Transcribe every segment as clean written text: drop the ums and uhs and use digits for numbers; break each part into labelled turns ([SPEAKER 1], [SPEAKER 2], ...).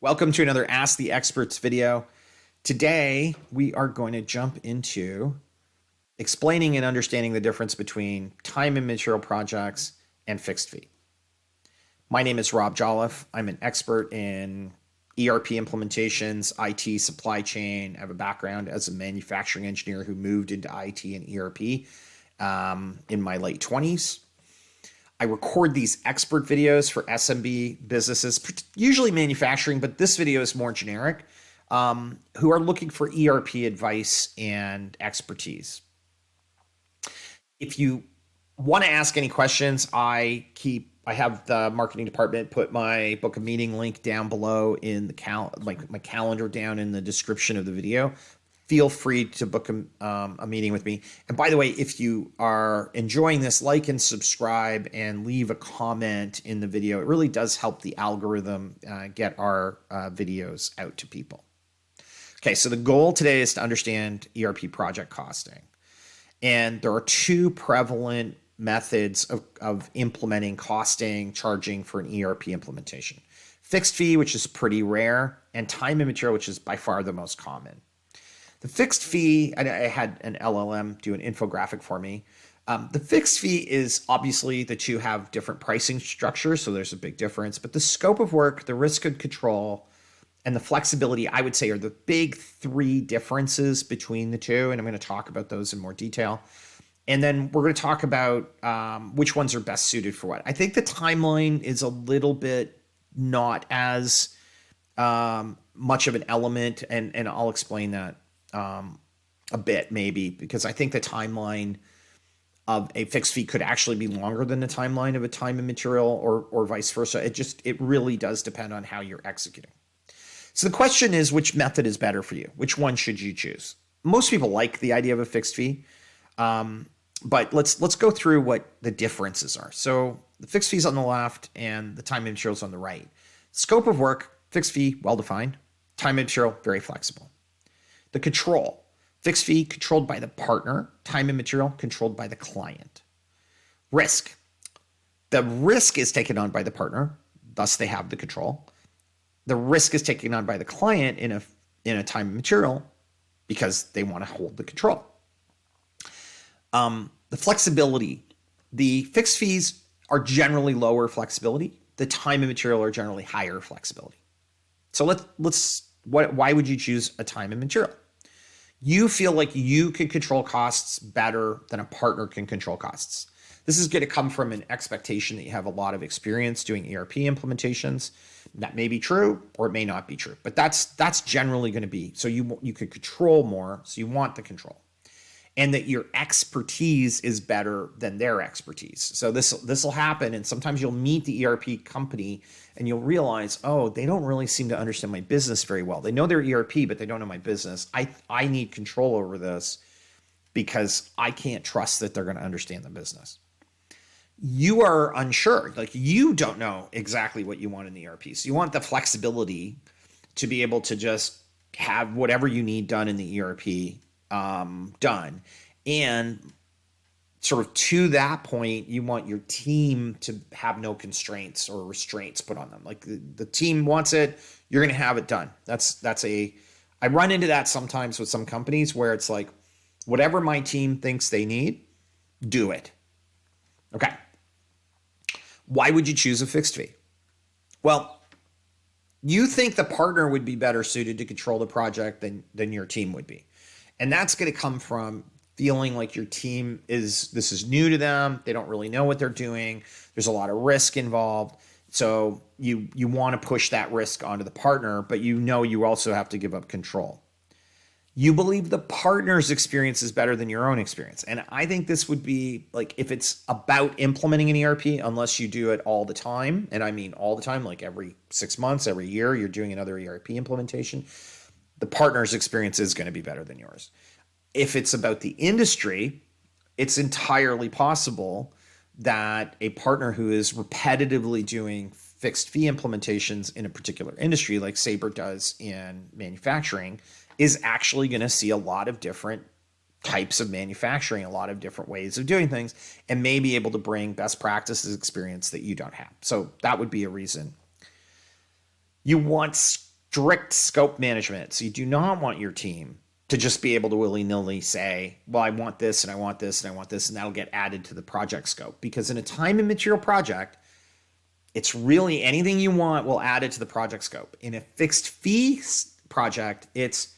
[SPEAKER 1] Welcome to another Ask the Experts video. Today, we are going to jump into explaining and understanding the difference between time and material projects and fixed fee. My name is Rob Jolliffe. I'm an expert in ERP implementations, IT, supply chain. I have a background as a manufacturing engineer who moved into IT and ERP in my late 20s. I record these expert videos for SMB businesses, usually manufacturing, but this video is more generic, who are looking for ERP advice and expertise. If you want to ask any questions, I have the marketing department put my book a meeting link down below in the my calendar down in the description of the video. Feel free to book a meeting with me. And by the way, if you are enjoying this, like and subscribe and leave a comment in the video. It really does help the algorithm get our videos out to people. Okay, so the goal today is to understand ERP project costing. And there are two prevalent methods of implementing costing, charging for an ERP implementation. Fixed fee, which is pretty rare, and time and material, which is by far the most common. The fixed fee, I had an LLM do an infographic for me. The fixed fee is obviously the two have different pricing structures, so there's a big difference. But the scope of work, the risk and control, and the flexibility, I would say, are the big three differences between the two. And I'm going to talk about those in more detail. And then we're going to talk about which ones are best suited for what. I think the timeline is a little bit not as much of an element, and I'll explain that a bit maybe, because I think the timeline of a fixed fee could actually be longer than the timeline of a time and material, or vice versa. It really does depend on how you're executing. So the question is, which method is better for you? Which one should you choose? Most people like the idea of a fixed fee, but let's go through what the differences are. So the fixed fee is on the left and the time and material is on the right. Scope of work, fixed fee, well-defined. Time and material, very flexible. The control, fixed fee controlled by the partner, time and material controlled by the client. Risk, the risk is taken on by the partner, thus they have the control. The risk is taken on by the client in a time and material because they want to hold the control. The flexibility, the fixed fees are generally lower flexibility. The time and material are generally higher flexibility. So why would you choose a time and material? You feel like you can control costs better than a partner can control costs. This is going to come from an expectation that you have a lot of experience doing ERP implementations. That may be true, or it may not be true, but that's generally going to be. So you could control more, so you want the control. And that your expertise is better than their expertise. So this will happen, and sometimes you'll meet the ERP company and you'll realize, oh, they don't really seem to understand my business very well. They know their ERP, but they don't know my business. I need control over this because I can't trust that they're going to understand the business. You are unsure, like you don't know exactly what you want in the ERP. So you want the flexibility to be able to just have whatever you need done in the ERP done. And sort of to that point, you want your team to have no constraints or restraints put on them. Like the team wants it, you're going to have it done. I run into that sometimes with some companies where it's like, whatever my team thinks they need, do it. Okay. Why would you choose a fixed fee? Well, you think the partner would be better suited to control the project than your team would be. And that's going to come from feeling like your team this is new to them. They don't really know what they're doing. There's a lot of risk involved. So you want to push that risk onto the partner, but you also have to give up control. You believe the partner's experience is better than your own experience. And I think this would be like, if it's about implementing an ERP, unless you do it all the time, and I mean all the time, like every 6 months, every year, you're doing another ERP implementation, the partner's experience is going to be better than yours. If it's about the industry, it's entirely possible that a partner who is repetitively doing fixed fee implementations in a particular industry, like Sabre does in manufacturing, is actually going to see a lot of different types of manufacturing, a lot of different ways of doing things, and may be able to bring best practices experience that you don't have. So that would be a reason. You want strict scope management. So you do not want your team to just be able to willy-nilly say, well, I want this and I want this and I want this, and that'll get added to the project scope. Because in a time and material project, it's really anything you want will add it to the project scope. In a fixed fee project, it's,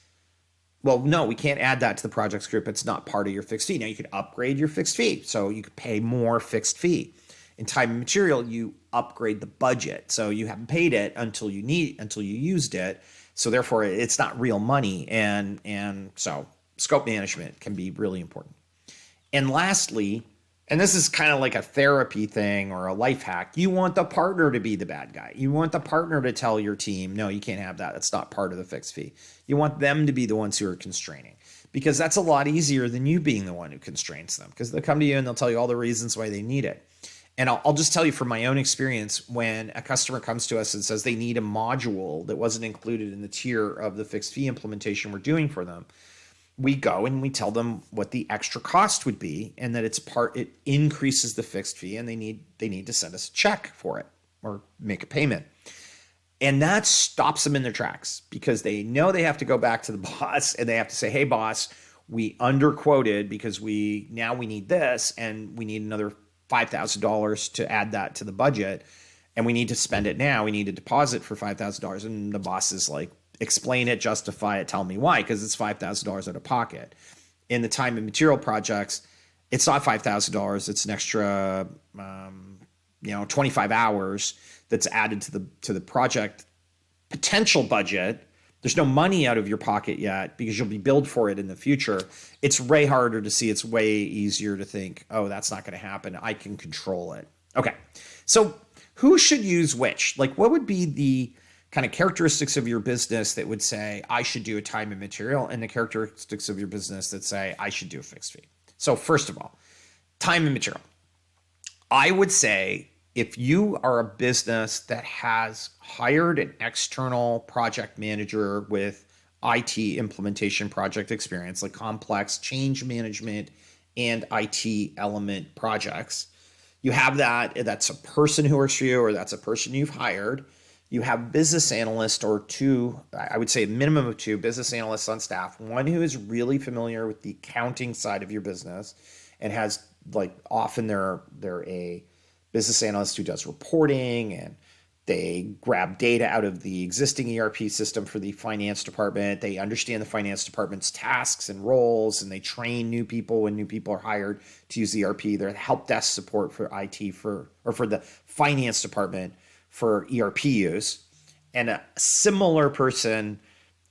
[SPEAKER 1] well, no, we can't add that to the project scope. It's not part of your fixed fee. Now you could upgrade your fixed fee, so you could pay more fixed fee. In time and material, you upgrade the budget, so you haven't paid it until you used it. So therefore, it's not real money, and so scope management can be really important. And lastly, and this is kind of like a therapy thing or a life hack, you want the partner to be the bad guy. You want the partner to tell your team, no, you can't have that. That's not part of the fixed fee. You want them to be the ones who are constraining, because that's a lot easier than you being the one who constrains them, because they'll come to you and they'll tell you all the reasons why they need it. And I'll just tell you from my own experience, when a customer comes to us and says they need a module that wasn't included in the tier of the fixed fee implementation we're doing for them, we go and we tell them what the extra cost would be, and that it increases the fixed fee, and they need to send us a check for it or make a payment. And that stops them in their tracks, because they know they have to go back to the boss and they have to say, hey boss, we underquoted because we need this, and we need another $5,000 to add that to the budget, and we need to spend it now. We need a deposit for $5,000. And the boss is like, explain it, justify it, tell me why, because it's $5,000 out of pocket. In the time and material projects, it's not $5,000. It's an extra, 25 hours that's added to the project potential budget. There's no money out of your pocket yet, because you'll be billed for it in the future. It's way harder to see. It's way easier to think, oh, that's not going to happen. I can control it. Okay. So who should use which? Like, what would be the kind of characteristics of your business that would say, I should do a time and material, and the characteristics of your business that say, I should do a fixed fee? So first of all, time and material. I would say, if you are a business that has hired an external project manager with IT implementation project experience, like complex change management and IT element projects, you have that's a person who works for you, or that's a person you've hired. You have business analyst, or two, I would say a minimum of two business analysts on staff, one who is really familiar with the accounting side of your business and has, like, often they're a business analyst who does reporting, and they grab data out of the existing ERP system for the finance department. They understand the finance department's tasks and roles, and they train new people when new people are hired to use the ERP. They're the help desk support for IT for the finance department for ERP use. And a similar person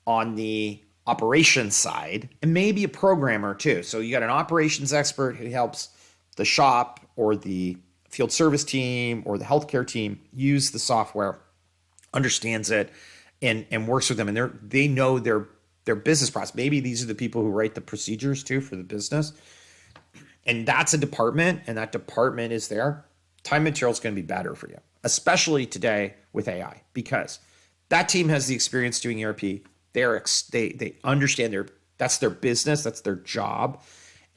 [SPEAKER 1] on the operations side, and maybe a programmer too. So you got an operations expert who helps the shop or the field service team or the healthcare team use the software, understands it, and works with them. And they know their business process. Maybe these are the people who write the procedures too for the business. And that's a department, and that department is there. Time and material is going to be better for you, especially today with AI, because that team has the experience doing ERP. They understand that's their business, that's their job.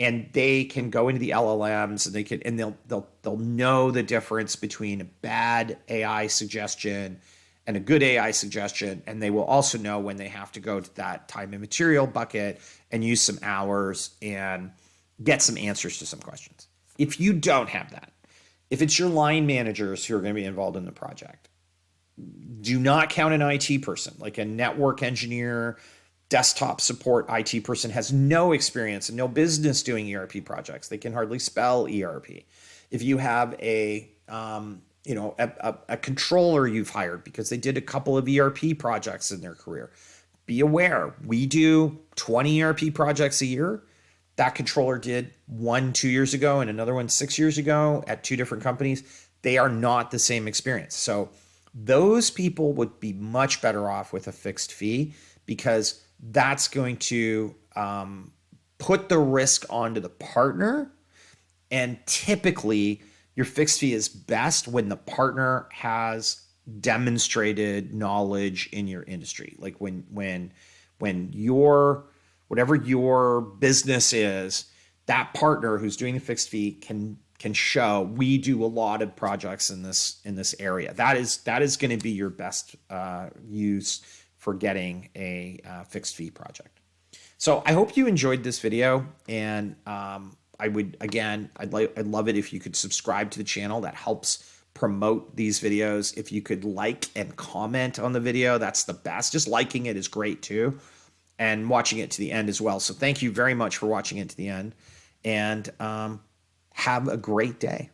[SPEAKER 1] And they can go into the LLMs, and they'll know the difference between a bad AI suggestion and a good AI suggestion. And they will also know when they have to go to that time and material bucket and use some hours and get some answers to some questions. If you don't have that, if it's your line managers who are going to be involved in the project, do not count an IT person, like a network engineer, desktop support IT person has no experience and no business doing ERP projects. They can hardly spell ERP. If you have a controller you've hired because they did a couple of ERP projects in their career, be aware, we do 20 ERP projects a year. That controller did one 2 years ago and another one 6 years ago at two different companies. They are not the same experience. So those people would be much better off with a fixed fee, because that's going to put the risk onto the partner. And typically your fixed fee is best when the partner has demonstrated knowledge in your industry. Like when whatever your business is, that partner who's doing the fixed fee can show, we do a lot of projects in this area. That is going to be your best use for getting a fixed fee project. So I hope you enjoyed this video, and I'd love it if you could subscribe to the channel. That helps promote these videos. If you could like and comment on the video, that's the best. Just liking it is great too, and watching it to the end as well. So thank you very much for watching it to the end, and have a great day.